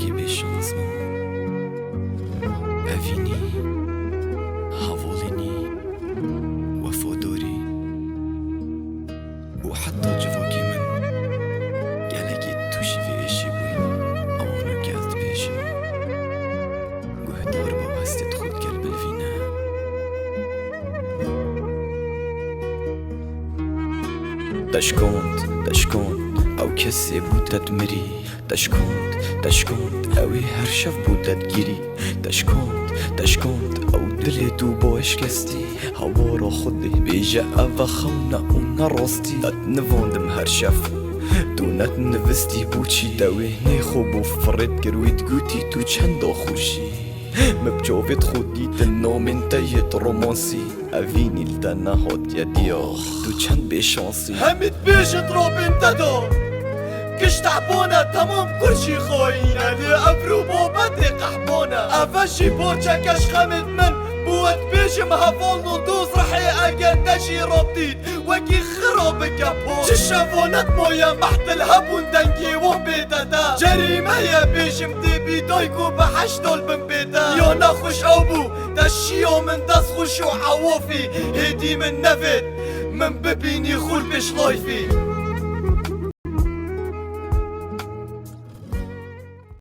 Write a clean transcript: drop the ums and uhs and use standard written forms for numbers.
وەکی بێشانسمە ئەڤینی هاوڵینی وەفۆدۆری و حتا جڤۆکی من گەلێکی تووشی فێشی بووی ئەوانە گەلت بێژم گوهدار بە وەستت خود گەل بلڤینە دەشکۆند ئەو کەسێ بووتەت مری دەشکۆند ئەوێ هەر شەف بووتەت گیری دەشکۆند ئەو دلێت و بۆ شکستی هەوارە خودی بێژە ئەڤە خەونە و نەڕۆستی ئەت نڤۆندم هەر شەف دوونەت نڤستی بووچی دەوێ نێخۆ بۆ فڕێت گرویت گوتی تو چەندۆ خوشی مبجوفت خودی تنومنتيت رومانسي أفيني لدنا هوت يا ديوخ تو چند بشانسي همت بيجت روبن تدو كشت عبونا تمام كل شي خوينا لأبرو بو بدي قحبونا أفشي بوچا كش خمد من بوت بيجم هفول ندوز رحي أجل نجي روبديد وكي خروب كابون ششافونت مويا محت الهبون دنكي وبيدادا جريمة يا بيجم دي بيدويكو بحش دول من بيدا يو نخوش أبو دشيو من دس خوش وعوافي هدي من نفد من ببيني خول بش لايفي